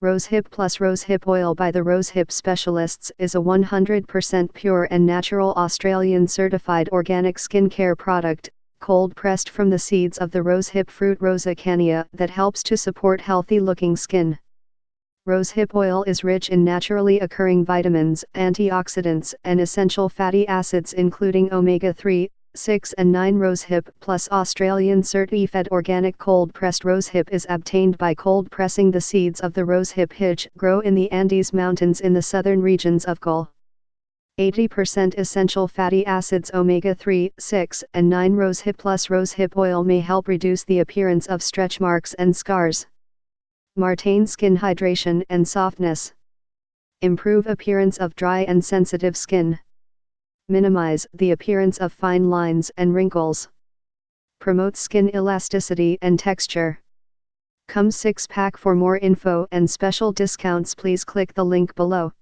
Rosehipplus Rosehip oil by the Rosehip Specialists is a 100% pure and natural Australian certified organic skincare product, cold pressed from the seeds of the rosehip fruit Rosa Cania that helps to support healthy-looking skin. Rosehip oil is rich in naturally occurring vitamins, antioxidants, and essential fatty acids including omega-3, 6 and 9. Rosehipplus Australian Certified Organic cold-pressed rosehip is obtained by cold pressing the seeds of the rosehip hich grow in the Andes Mountains in the southern regions of Chle. 80% essential fatty acids omega-3, 6 and 9. Rosehipplus Rosehip oil may help reduce the appearance of stretch marks and scars. Martain skin hydration and softness. Improve appearance of dry and sensitive skin. Minimize the appearance of fine lines and wrinkles. Promote skin elasticity and texture. Come 6-pack. For more info and special discounts, please click the link below.